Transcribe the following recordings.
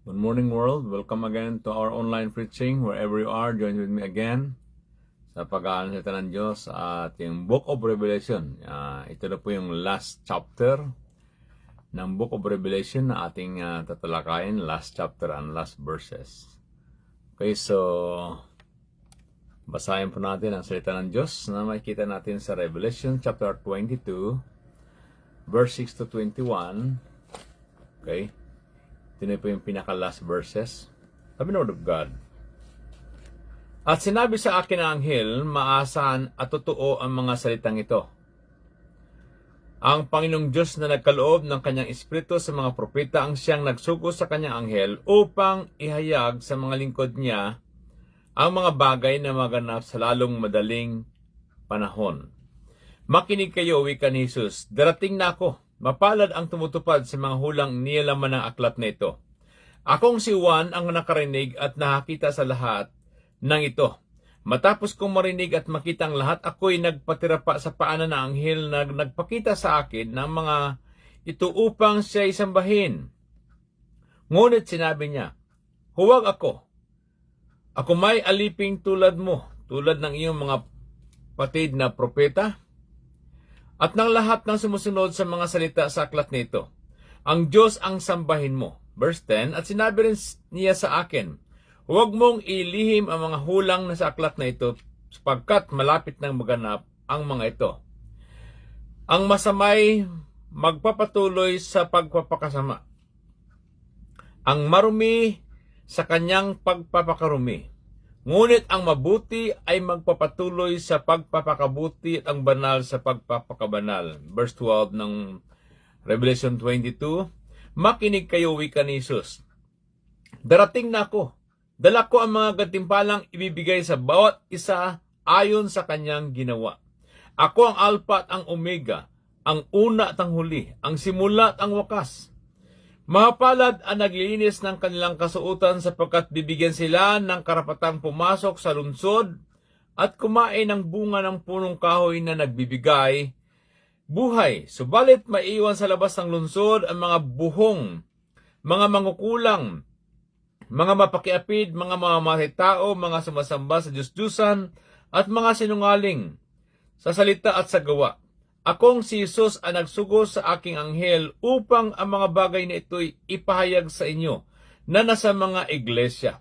Good morning, world. Welcome again to our online preaching. Wherever you are, join with me again sa pag-aaral ng Diyos sa ating Book of Revelation. Ito na po yung last chapter ng Book of Revelation na ating tatalakayin. Last chapter and last verses. Okay, so basahin po natin ang salita ng Diyos na makikita natin sa Revelation chapter 22, verse 6 to 21. Okay. Ito na po yung pinaka-last verses. Sabi ng Word of God. At sinabi sa akin ang anghel, maasahan at totoo ang mga salitang ito. Ang Panginoong Diyos na nagkaloob ng kanyang espiritu sa mga propeta ang siyang nagsugo sa kanyang anghel upang ihayag sa mga lingkod niya ang mga bagay na maganap sa lalong madaling panahon. Makinig kayo, wika ni Jesus. Darating na ako. Mapalad ang tumutupad sa mga hulang nilalaman ng aklat na ito. Akong si Juan ang nakarinig at nakakita sa lahat ng ito. Matapos kong marinig at makita ang lahat, ako'y nagpatira pa sa paanan ng anghel na nagpakita sa akin ng mga ito upang siya'y sambahin. Ngunit sinabi niya, huwag ako. Ako may aliping tulad mo, tulad ng iyong mga patid na propeta, at ng lahat ng sumusunod sa mga salita sa aklat nito. Ang Diyos ang sambahin mo. Verse 10, at sinabi rin niya sa akin, huwag mong ilihim ang mga hulang na sa aklat na ito, sapagkat malapit nang maganap ang mga ito. Ang masamay magpapatuloy sa pagpapakasama. Ang marumi sa kanyang pagpapakarumi. Ngunit ang mabuti ay magpapatuloy sa pagpapakabuti at ang banal sa pagpapakabanal. Verse 12 ng Revelation 22, makinig kayo, wika ni Jesus. Darating na ako. Dala ko ang mga gantimpalang ibibigay sa bawat isa ayon sa kanyang ginawa. Ako ang Alpha at ang Omega, ang una at ang huli, ang simula at ang wakas. Mahapalad ang naglilinis ng kanilang kasuotan sapagkat bibigyan sila ng karapatang pumasok sa lungsod at kumain ng bunga ng punong kahoy na nagbibigay buhay. Subalit maiwan sa labas ng lungsod ang mga buhong, mga mangukulang, mga mapakiapid, mga mamamatay tao, mga sumasamba sa Diyos-Diyusan at mga sinungaling sa salita at sa gawa. Akong si Jesus ang nagsugo sa aking anghel upang ang mga bagay na ito'y ipahayag sa inyo na nasa mga iglesia.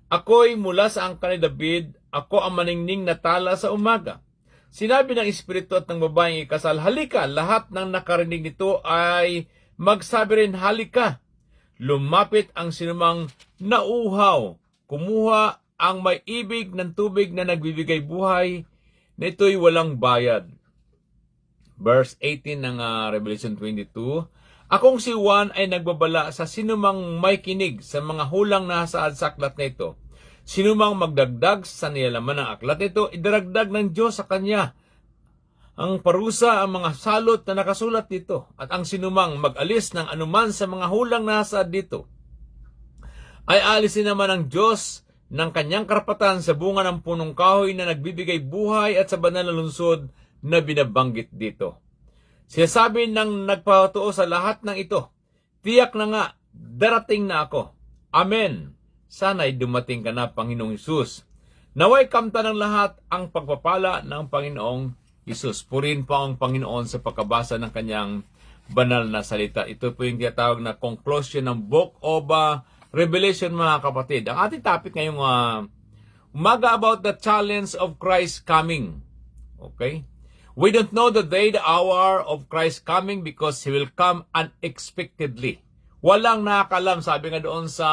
Ako'y mula sa angkan ni David, ako ang maningning na tala sa umaga. Sinabi ng Espiritu at ng babaeng ikasal, halika, lahat ng nakarinig nito ay magsabi rin, halika. Lumapit ang sinumang nauuhaw, kumuha ang may ibig ng tubig na nagbibigay buhay, na ito'y walang bayad. Verse 18 ng Revelation 22, akong si Juan ay nagbabala sa sinumang may kinig sa mga hulang nasaad sa aklat na ito. Sinumang magdagdag sa nilalaman ng aklat nito, idaragdag ng Diyos sa kanya ang parusa ang mga salot na nakasulat dito, at ang sinumang mag-alis ng anuman sa mga hulang nasaad dito, ay alisin naman ng Diyos ng kanyang karapatan sa bunga ng punong kahoy na nagbibigay buhay at sa banal na lungsod na binabanggit dito. Sinasabi ng nagpatuo sa lahat ng ito, tiyak na nga, darating na ako. Amen. Sana'y dumating ka na, Panginoong Hesus. Naway kamta ng lahat ang pagpapala ng Panginoong Hesus. Purihin po ang Panginoon sa pagkabasa ng kanyang banal na salita. Ito po yung tinatawag na conclusion ng Book of Revelation, mga kapatid. Ang ating topic ngayong umaga about the challenge of Christ coming. Okay? We don't know the day, the hour of Christ coming because He will come unexpectedly. Walang nakakalam, sabi nga doon sa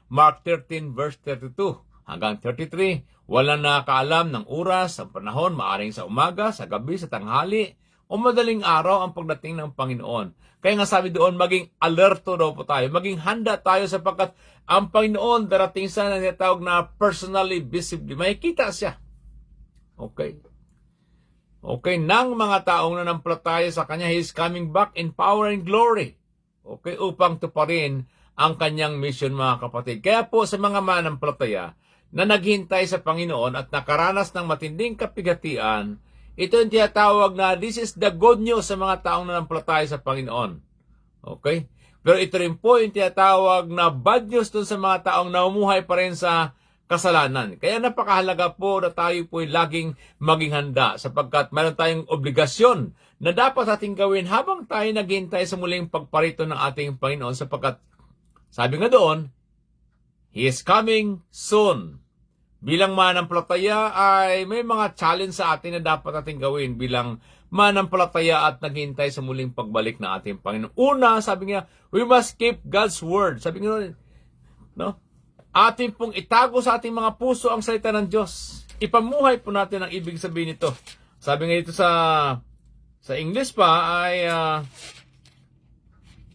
Mark 13 verse 32 hanggang 33, walang nakakaalam ng oras, ang panahon, maaring sa umaga, sa gabi, sa tanghali, o madaling araw ang pagdating ng Panginoon. Kaya nga sabi doon, maging alerto daw po tayo, maging handa tayo sapagkat ang Panginoon darating sa natawag na personally, visibly, makikita siya. Okay? Okay, ng mga taong nanampalataya sa Kanya, He is coming back in power and glory. Okay, upang tuparin ang Kanyang mission, mga kapatid. Kaya po sa mga mananampalataya na naghintay sa Panginoon at nakaranas ng matinding kapigatian, ito yung tinatawag na this is the good news sa mga taong nanampalataya sa Panginoon. Okay? Pero ito rin po yung tinatawag na bad news dun sa mga taong namumuhay pa rin sa kasalanan. Kaya napakahalaga po na tayo po laging maging handa sapagkat meron tayong obligasyon na dapat ating gawin habang tayo naghihintay sa muling pagparito ng ating Panginoon sapagkat sabi nga doon, He is coming soon. Bilang manampalataya ay may mga challenge sa atin na dapat ating gawin bilang manampalataya at naghihintay sa muling pagbalik ng ating Panginoon. Una, sabi niya, we must keep God's word. Sabi niya, no? Atin pong itago sa ating mga puso ang salita ng Diyos. Ipamuhay po natin ang ibig sabihin nito. Sabi nga dito sa English pa ay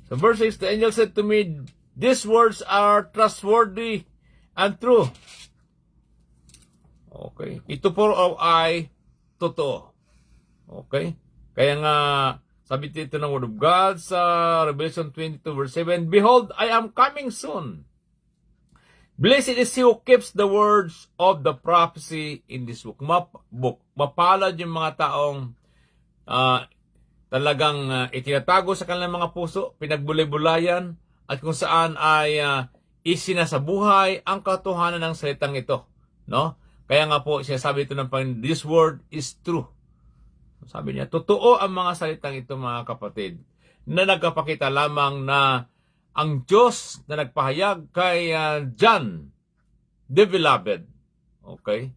sa verse 6, the angel said to me, these words are trustworthy and true. Okay. Ito po ay totoo. Okay? Kaya nga, sabi dito ng Word of God sa Revelation 22 verse 7, behold, I am coming soon. Blessed is he who keeps the words of the prophecy in this book. Mapalad yung mga taong talagang itinatago sa kanilang mga puso, pinagbulay-bulayan, at kung saan ay isinasabuhay ang katotohanan ng salitang ito. No? Kaya nga po, sinasabi ito ng Panginoon, this word is true. Sabi niya, totoo ang mga salitang ito, mga kapatid, na nagkapakita lamang na ang Diyos na nagpahayag kay John, the Beloved, okay,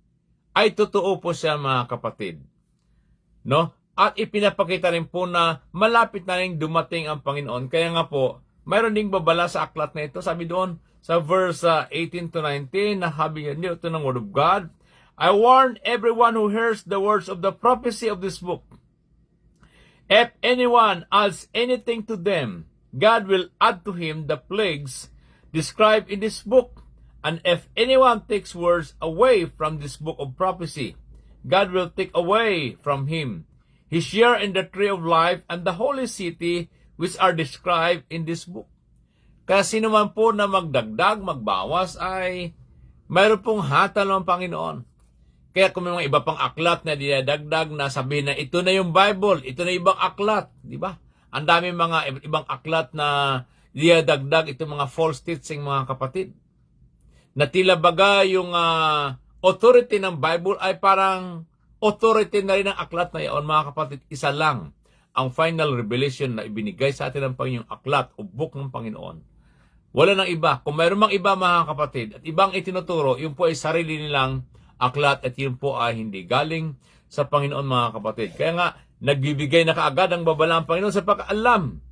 ay totoo po siya, mga kapatid. No? At ipinapakita rin po na malapit na rin dumating ang Panginoon. Kaya nga po, mayroon ding babala sa aklat na ito. Sabi doon sa verse 18 to 19, na sabi niya ito ng Word of God, I warn everyone who hears the words of the prophecy of this book. If anyone adds anything to them, God will add to him the plagues described in this book. And if anyone takes words away from this book of prophecy, God will take away from him his share in the tree of life and the holy city which are described in this book. Kaya sino man po na magdagdag, magbawas ay mayroon pong hatol ng Panginoon. Kaya kung may mga iba pang aklat na dinadagdag na sabihin na ito na yung Bible, ito na ibang aklat, di ba? Ang dami mga ibang aklat na dinadagdag itong mga false teaching, mga kapatid. Na tila baga yung authority ng Bible ay parang authority na rin ng aklat na iyon, mga kapatid. Isa lang ang final revelation na ibinigay sa atin ng Panginoong aklat o book ng Panginoon. Wala nang iba. Kung mayroon mang iba, mga kapatid, at ibang itinuturo, yun po ay sarili nilang aklat at yun po ay hindi galing sa Panginoon, mga kapatid. Kaya nga, nagbibigay na kaagad ang babala ng Panginoon sa pagkaalam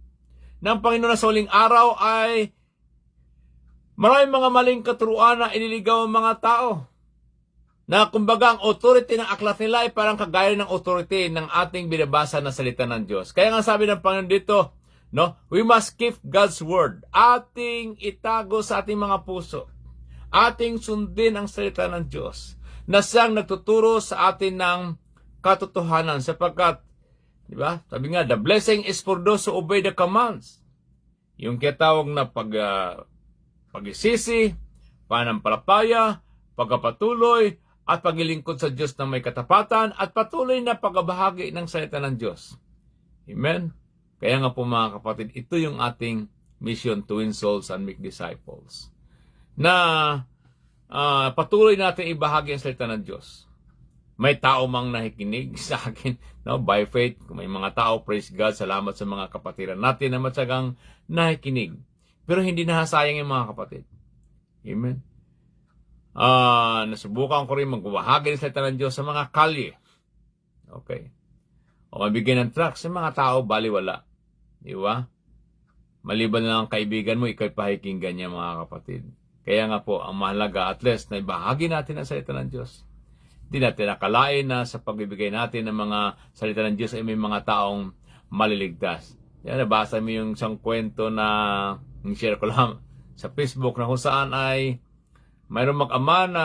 ng Panginoon na sa huling araw ay maraming mga maling katuruan na iniligaw ang mga tao. Na kumbaga ang authority ng aklat nila ay parang kagaya ng authority ng ating binabasa na salita ng Diyos. Kaya nga sabi ng Panginoon dito, no, we must keep God's word. Ating itago sa ating mga puso. Ating sundin ang salita ng Diyos na siyang nagtuturo sa atin ng katotohanan sapagkat, di ba? Sabi nga, the blessing is for those who obey the commands. Yung kitawag na pagisisi, panampalataya, pagpapatuloy, at paglilingkod sa Diyos na may katapatan, at patuloy na pagbahagi ng salita ng Diyos. Amen? Kaya nga po, mga kapatid, ito yung ating mission to win souls and make disciples. Na patuloy natin ibahagi ang salita ng Diyos. May tao mang nakikinig sa akin, no, by faith. Kung may mga tao, praise God, salamat sa mga kapatiran natin na matyagang nakikinig. Pero hindi nahasayang yung mga kapatid. Amen. Nasubukan ko rin magbahagi ng salita ng Diyos sa mga kalye. Okay. O mabigyan ng tract sa mga tao, baliwala. Di ba? Maliban na lang ang kaibigan mo, ikaw'y pahikinggan niya, mga kapatid. Kaya nga po, ang mahalaga at least na ibahagi natin ang salita ng Diyos. Hindi natin nakalain na sa pagbibigay natin ng mga salita ng Diyos ay may mga taong maliligtas. Yan, nabasa mo yung isang kwento na share ko lang sa Facebook na kung saan ay mayroong mag-ama na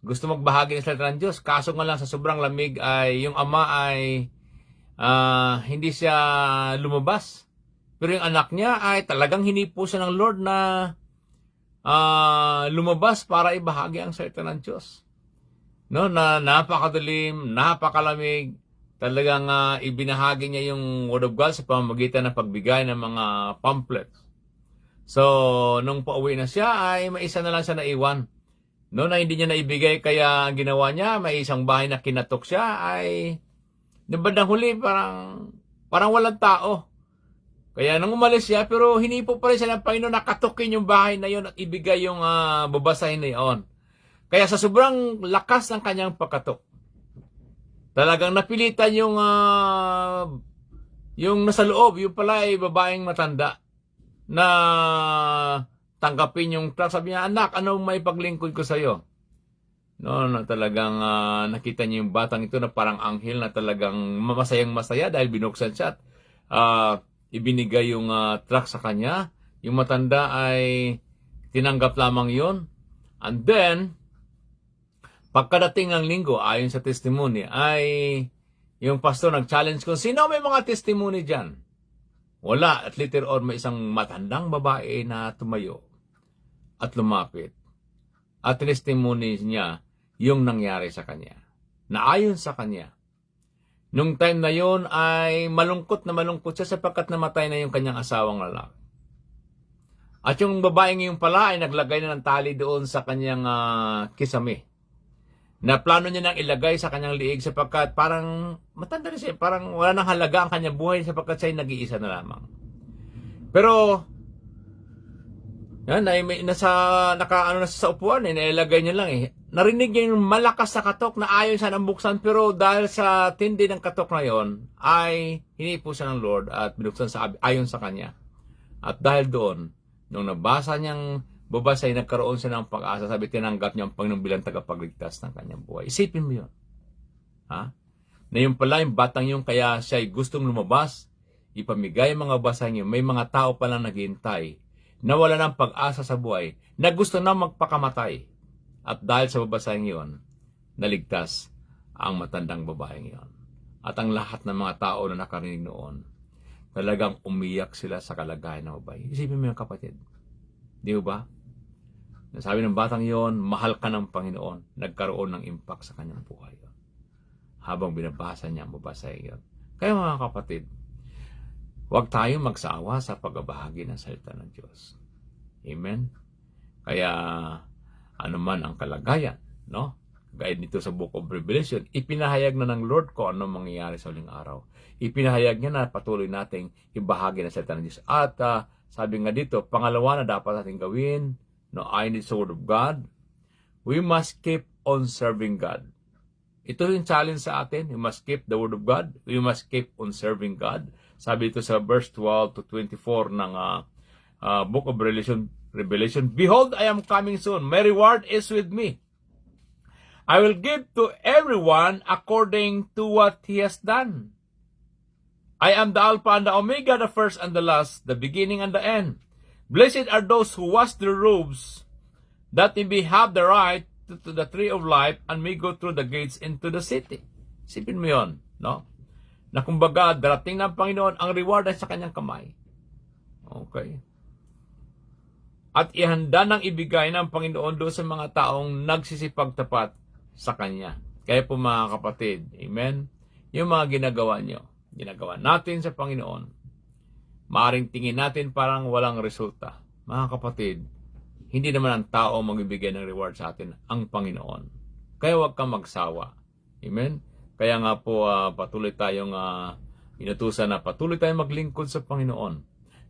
gusto magbahagi ng salita ng Diyos. Kaso nga lang sa sobrang lamig ay yung ama ay hindi siya lumabas. Pero yung anak niya ay talagang hinipo siya ng Lord na lumabas para ibahagi ang salita ng Diyos. No, na napakadilim, napakalamig, talagang ibinahagi niya yung Word of God sa pamamagitan ng pagbigay ng mga pamphlets. So, nung pauwi na siya, ay may isa na lang siya naiwan. No, na hindi niya naibigay, kaya ang ginawa niya, may isang bahay na kinatok siya, ay nung bandang huli, parang walang tao. Kaya nung umalis siya, pero hinipo pa rin siya ng Panginoon na katukin yung bahay na yun at ibigay yung babasahin na yun. Kaya sa sobrang lakas ng kanyang pagkatok, talagang napilitan yung nasa loob, yung pala ay babaeng matanda, na tanggapin yung truck. Sabi niya, anak, anong may paglingkod ko sa'yo? No, talagang nakita niya yung batang ito na parang anghel na talagang masayang masaya dahil binuksan siya at ibinigay yung truck sa kanya. Yung matanda ay tinanggap lamang yon. And then, pagkadating ng linggo, ayon sa testimony, ay yung pastor nag-challenge kung sino may mga testimony dyan. Wala. At later on, may isang matandang babae na tumayo at lumapit. At testimony niya yung nangyari sa kanya. Na ayon sa kanya, nung time na yon ay malungkot siya sapagkat namatay na yung kanyang asawang lalaki. At yung babaeng yung pala ay naglagay na ng tali doon sa kanyang kisame. Na plano niya nang ilagay sa kanyang liig sapagkat parang matanda na siya, parang wala nang halaga ang kanyang buhay sapagkat siya ay nag-iisa na lamang. Pero yan, nakaano na sa upuan, nailagay niya lang eh. Narinig niya yung malakas na katok na ayon sa nambuksan, pero dahil sa tindi ng katok na yon, ay hinipo siya ng Lord at binuksan ayon sa kanya. At dahil doon, nung nabasa niyang babasay, nagkaroon siya ng pag-asa. Sabi, tinanggap niya ang Panginoon bilang tagapagligtas ng kanyang buhay. Isipin mo yun. Ha? Na yung pala, yung batang yun, kaya siya ay gustong lumabas, ipamigay ang mga basahin yun. May mga tao palang naghihintay na wala ng pag-asa sa buhay, na gusto na magpakamatay. At dahil sa babasahin yun, naligtas ang matandang babaeng yun. At ang lahat ng mga tao na nakarinig noon, talagang umiyak sila sa kalagayan ng babae. Isipin mo yung kapatid. Di ba? Sabi ng batang yon, mahal ka ng Panginoon. Nagkaroon ng impact sa kanyang buhay yun. Habang binabasa niya ang babasahin yun. Kaya mga kapatid, huwag tayong magsawa sa pagbabahagi ng salita ng Diyos. Amen? Kaya, ano man ang kalagayan, no? Gaya nito sa Book of Revelation, ipinahayag na ng Lord ko ano mangyayari sa huling araw. Ipinahayag niya na patuloy nating ibahagi ng salita ng Diyos. At sabi nga dito, pangalawa na dapat natin gawin, no, I need the Word of God. We must keep on serving God. Ito yung challenge sa atin. We must keep the Word of God. We must keep on serving God. Sabi ito sa verse 12 to 24 ng Book of Revelation. Behold, I am coming soon. My reward is with me. I will give to everyone according to what he has done. I am the Alpha and the Omega, the first and the last, the beginning and the end. Blessed are those who wash their robes, that they may have the right to the tree of life and may go through the gates into the city. Sipin mo yun, no? Na kumbaga, darating ng Panginoon, ang reward ay sa kanyang kamay. Okay. At ihanda ng ibigay ng Panginoon doon sa mga taong nagsisipagtapat sa Kanya. Kaya po mga kapatid, amen, yung mga ginagawa natin sa Panginoon, maaaring tingin natin parang walang resulta. Mga kapatid, hindi naman ang tao magbibigay ng reward sa atin, ang Panginoon. Kaya huwag kang magsawa. Amen? Kaya nga po patuloy tayong inutusan na patuloy tayong maglingkod sa Panginoon.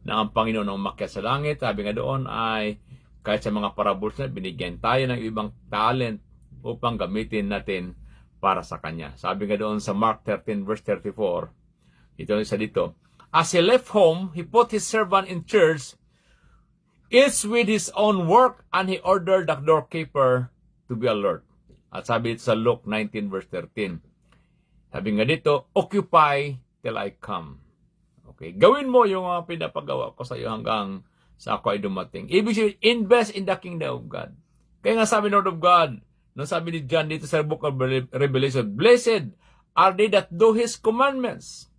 Na ang Panginoon ang umakyat sa langit, sabi nga doon ay kahit sa mga parables na binigyan tayo ng ibang talent upang gamitin natin para sa Kanya. Sabi nga doon sa Mark 13 verse 34, ito isa dito, as he left home, he put his servant in charge, each with his own work, and he ordered the doorkeeper to be alert. At sabi dito sa Luke 19 verse 13, sabi nga dito, occupy till I come. Okay, gawin mo yung pinapagawa ko sa iyo hanggang sa ako ay dumating. Ibig sabihin, invest in the kingdom of God. Kaya nga sabi ng Word of God, nung sabi ni John dito sa Book of Revelation, blessed are they that do His commandments.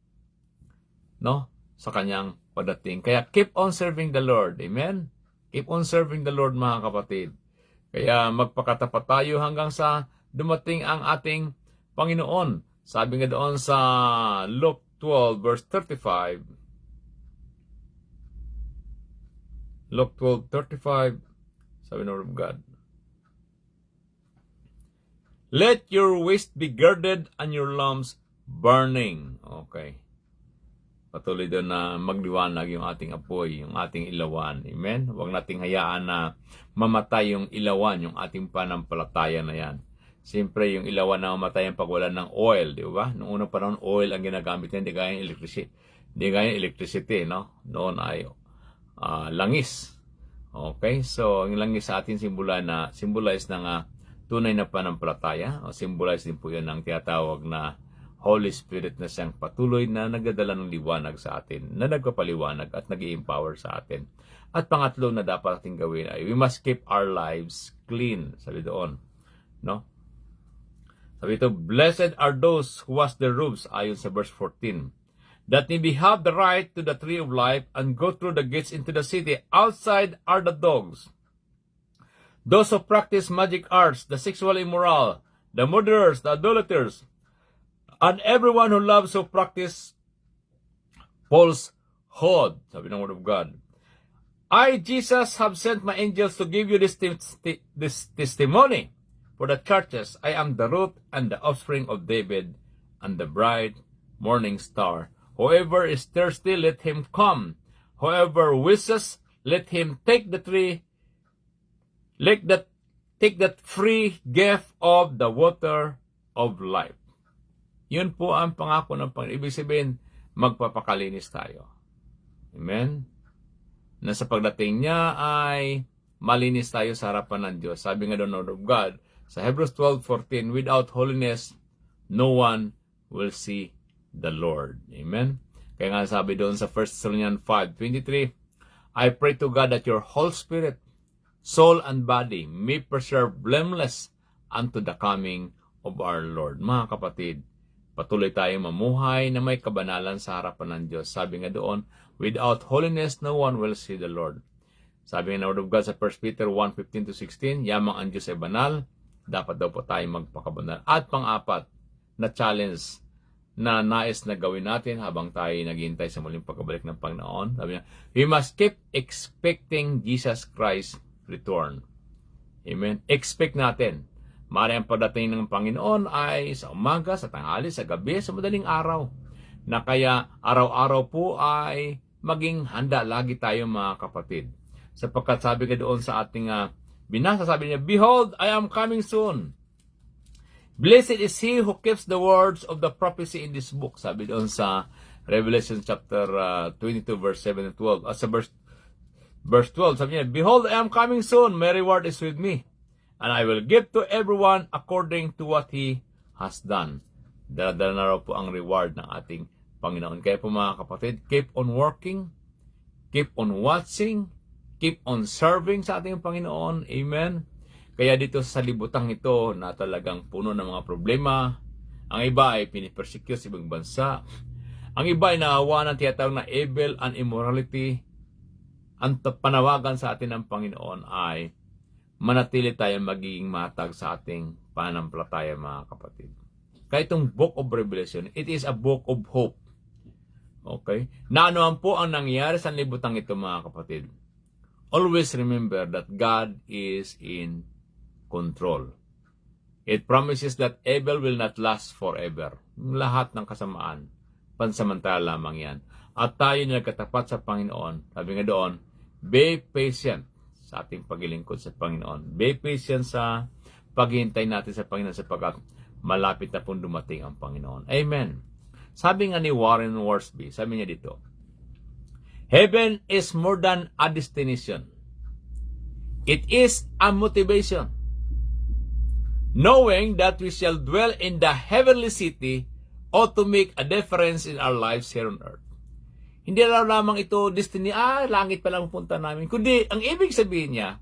No? Sa kanyang pagdating. Kaya keep on serving the Lord. Amen? Keep on serving the Lord, mga kapatid. Kaya magpakatapat tayo hanggang sa dumating ang ating Panginoon. Sabi nga doon sa Luke 12 verse 35, Luke 12:35, sabi ng Word of God. Let your waist be girded and your lamps burning. Okay. Patuloy doon na magliwanag yung ating apoy, yung ating ilawan. Amen? Huwag nating hayaan na mamatay yung ilawan, yung ating panampalataya na yan. Siyempre, yung ilawan na mamatayan pag wala ng oil, di ba? Noong unang panahon, oil ang ginagamit niya, hindi gaya yung electricity. Hindi gaya yung electricity, no? Noon ay langis. Okay? So, ang langis sa atin symbolize ng tunay na panampalataya. O symbolize din po yun ng tinatawag na Holy Spirit na siyang patuloy na nagdadala ng liwanag sa atin, na nagpapaliwanag at nag-i-empower sa atin. At pangatlo na dapat natin gawin ay we must keep our lives clean. Sabi doon, no? Sabi ito, blessed are those who wash their robes, ayon sa verse 14, that they may have the right to the tree of life and go through the gates into the city. Outside are the dogs, those who practice magic arts, the sexually immoral, the murderers, the idolaters, and everyone who loves to practice falsehood. Sabi ng Word of God. I, Jesus, have sent my angels to give you this testimony for the churches. I am the root and the offspring of David and the bright morning star. Whoever is thirsty, let him come. Whoever wishes, let him take the take that free gift of the water of life. Yun po ang pangako ng Panginoon. Ibig sabihin, magpapakalinis tayo. Amen? Na sa pagdating niya ay malinis tayo sa harapan ng Diyos. Sabi nga doon ng Word of God, sa Hebrews 12:14, without holiness, no one will see the Lord. Amen? Kaya nga sabi doon sa 1 Thessalonians 5:23, I pray to God that your whole spirit, soul, and body may preserve blameless unto the coming of our Lord. Mga kapatid, patuloy tayong mamuhay na may kabanalan sa harapan ng Diyos. Sabi nga doon, without holiness, no one will see the Lord. Sabi nga ng Word of God sa 1 Peter 1:15-16, yamang ang Diyos ay banal, dapat daw po tayong magpakabanal. At pang-apat na challenge na nais na gawin natin habang tayo naghihintay sa muling pagkabalik ng Panginoon. Sabi niya, we must keep expecting Jesus Christ return. Amen? Expect natin. Maaari ang pagdating ng Panginoon ay sa umaga, sa tanghali, sa gabi, sa madaling araw. Na kaya araw-araw po ay maging handa lagi tayo mga kapatid. Sapagkat sabi ka doon sa ating binasa, sabi niya, behold, I am coming soon. Blessed is he who keeps the words of the prophecy in this book. Sabi doon sa Revelation chapter 22 verse 7 and 12. Sa verse 12, sabi niya, behold, I am coming soon. My reward is with me. And I will give to everyone according to what he has done. Dala-dala na raw po ang reward ng ating Panginoon. Kaya po mga kapatid, keep on working, keep on watching, keep on serving sa ating Panginoon. Amen. Kaya dito sa libutang ito na talagang puno ng mga problema, ang iba ay pinipersecute sa ibang bansa, ang iba ay naawa ng tiyatawag na evil and immorality. Ang panawagan sa atin ng Panginoon ay manatili tayo magiging matag sa ating pananampalataya mga kapatid. Kaya itong Book of Revelation, it is a book of hope. Okay? Na anuman po ang nangyari sa libutang ito mga kapatid, always remember that God is in control. It promises that evil will not last forever. Lahat ng kasamaan, pansamantala lamang yan. At tayo na nagkatapat sa Panginoon, sabi nga doon, be patient sa ating paglilingkod sa Panginoon. Be patient sa paghihintay natin sa Panginoon sapagkat malapit na pong dumating ang Panginoon. Amen. Sabi nga ni Warren Worsby, sabi niya dito, heaven is more than a destination. It is a motivation. Knowing that we shall dwell in the heavenly city ought to make a difference in our lives here on earth. Hindi lang lamang ito destiny, langit pa lang punta namin. Kundi, ang ibig sabihin niya,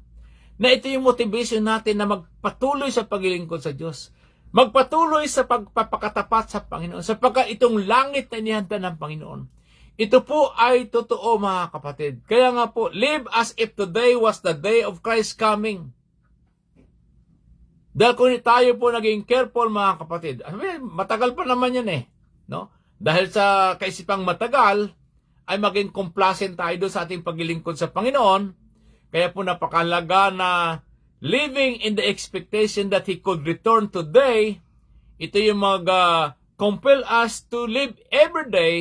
na ito yung motivation natin na magpatuloy sa paglilingkod sa Diyos. Magpatuloy sa pagpapakatapat sa Panginoon. Sapagkat itong langit na inihanda ng Panginoon. Ito po ay totoo mga kapatid. Kaya nga po, live as if today was the day of Christ's coming. Dahil kung tayo po naging careful mga kapatid, matagal pa naman yan no? Dahil sa kaisipang matagal, ay maging complacent tayo doon sa ating paglilingkod sa Panginoon, Kaya po napakalaga na living in the expectation that He could return today, ito yung compel us to live every day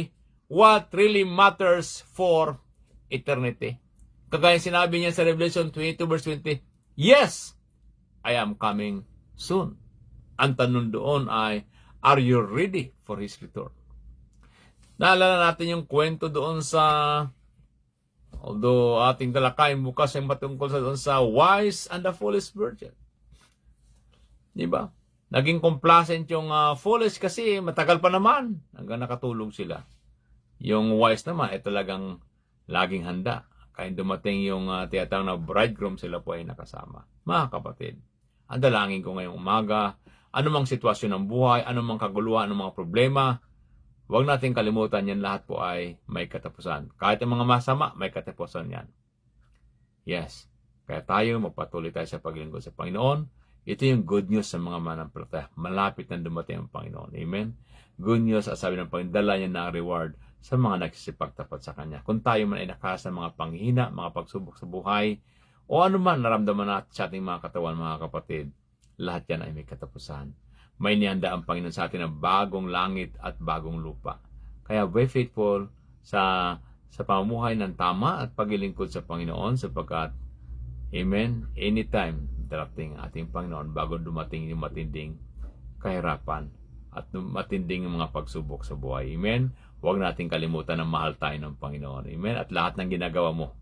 what really matters for eternity. Kagaya sinabi niya sa Revelation 22 verse 20, yes, I am coming soon. Ang tanong doon ay, are you ready for His return? Naalala natin yung kwento doon sa, although ating talakayin bukas ay matungkol sa doon sa wise and the foolish virgin. Diba? Naging complacent yung foolish kasi matagal pa naman hanggang nakatulog sila. Yung wise naman ay talagang laging handa. Kaya dumating yung tiyatawag na bridegroom, sila po ay nakasama. Mga kapatid, ang dalangin ko ngayong umaga, anumang sitwasyon ng buhay, anumang kaguluhan, anumang mga problema, huwag natin kalimutan yan, lahat po ay may katapusan. Kahit ang mga masama, may katapusan yan. Yes. Kaya tayo, magpatuloy tayo sa paglingkod sa Panginoon. Ito yung good news sa mga manampalataya. Malapit na dumating ang Panginoon. Amen? Good news, sabi ng Panginoon, dala niya na ang reward sa mga nagsisipagtapat sa Kanya. Kung tayo man ay nakasa ng mga panghina, mga pagsubok sa buhay, o ano man naramdaman natin sa ating mga katawan, mga kapatid, lahat yan ay may katapusan. May nihanda ang Panginoon sa atin ng bagong langit at bagong lupa. Kaya be faithful sa pamumuhay ng tama at paglilingkod sa Panginoon sapagkat, amen, anytime darating ating Panginoon bago dumating yung matinding kahirapan at matinding mga pagsubok sa buhay. Amen? Huwag natin kalimutan na mahal tayo ng Panginoon. Amen? At lahat ng ginagawa mo,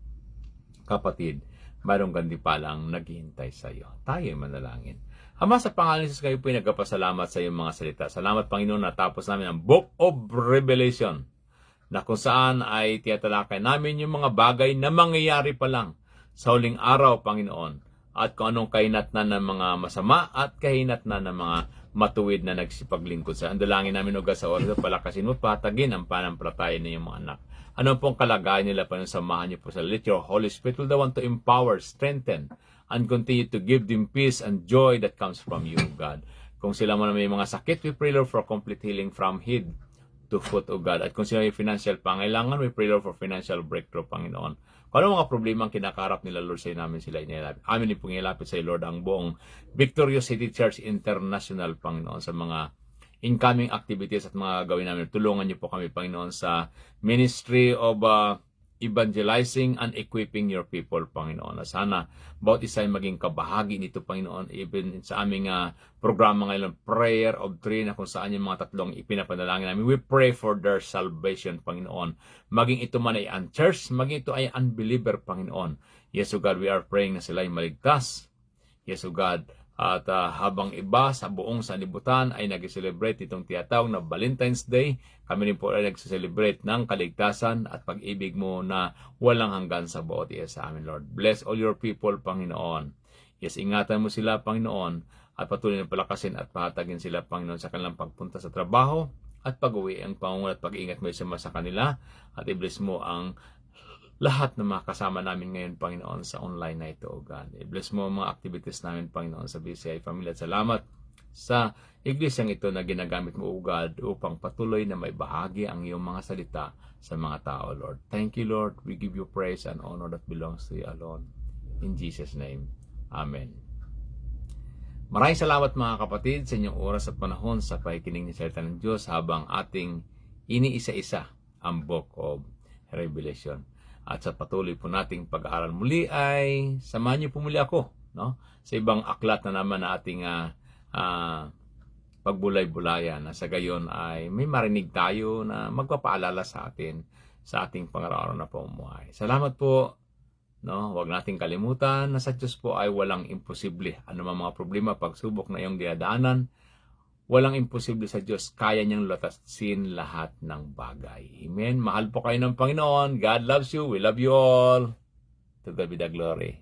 kapatid, mayroong gantimpalang naghihintay sa iyo. Tayo ay manalangin. Ama, sa pangalan ni Jesus, kayo po ay nagpapasalamat sa iyong mga salita. Salamat, Panginoon, natapos namin ang Book of Revelation na kung saan ay tiyatalakay namin yung mga bagay na mangyayari pa lang sa huling araw, Panginoon, at kung anong kahinatnan ng mga masama at kahinatnan ng mga matuwid na nagsipaglingkod sa. Ang dalangin namin, O God, sa oras, palakasin mo, patagin ang panampalataya ng iyong mga anak. Ano pong kalagayan nila, Panginoon, samahan niyo po sa let your Holy Spirit will the one to empower, strengthen, and continue to give them peace and joy that comes from you, God. Kung sila man may mga sakit, we pray, Lord, for complete healing from head to foot, O God. At kung sila may financial pangailangan, we pray, Lord, for financial breakthrough, Panginoon. Kung ano mga problema ang kinakarap nila, Lord, sa namin sila inilapit. Amin din pong inilapit sa Lord ang buong Victorious City Church International, Panginoon, sa mga incoming activities at mga gawin namin. Tulungan niyo po kami, Panginoon, sa ministry of evangelizing and equipping your people, Panginoon. Na sana bawat isa ay maging kabahagi nito, Panginoon, even sa aming programa ngayon, Prayer of Three, na kung saan yung mga tatlong ipinapanalangin namin. We pray for their salvation, Panginoon. Maging ito man ay unchurched, maging ito ay unbeliever, Panginoon. Yes, O God, we are praying na sila ay maligtas. Yes, O God, at habang iba sa buong sanlibutan ay nag-celebrate itong tiyatawag na Valentine's Day, kami rin po ay nag-celebrate ng kaligtasan at pag-ibig mo na walang hanggan sa bawat isa sa amin, Lord. Bless all your people, Panginoon. Yes, ingatan mo sila, Panginoon, at patuloy na palakasin at pahatagin sila, Panginoon, sa kanilang pagpunta sa trabaho at pag-uwi. Ang pangungulat at pag-iingat mo sa kanila at i-bless mo ang lahat ng mga kasama namin ngayon, Panginoon, sa online na ito, O God. I-bless mo ang mga activities namin, Panginoon, sa BCI Family. At salamat sa iglesyang ito na ginagamit mo, O God, upang patuloy na may bahagi ang iyong mga salita sa mga tao, Lord. Thank you, Lord. We give you praise and honor that belongs to you alone. In Jesus' name, Amen. Maraming salamat, mga kapatid, sa inyong oras at panahon sa pakikinig ng salita ng Diyos habang ating iniisa-isa ang Book of Revelation. At sa patuloy po nating pag-aaral muli ay samahan niyo po muli ako, no? Sa ibang aklat na naman na ating pagbulay-bulayan, na sa gayon ay may marinig tayo na magpapaalala sa atin sa ating pang-araw-araw na pamumuhay. Salamat po, no? Huwag nating kalimutan na sa Diyos po ay walang imposible. Ano man mga problema, pagsubok na iyong dinadaanan, walang imposible sa Diyos. Kaya niyang lutasin lahat ng bagay. Amen. Mahal po kayo ng Panginoon. God loves you. We love you all. To God be the glory.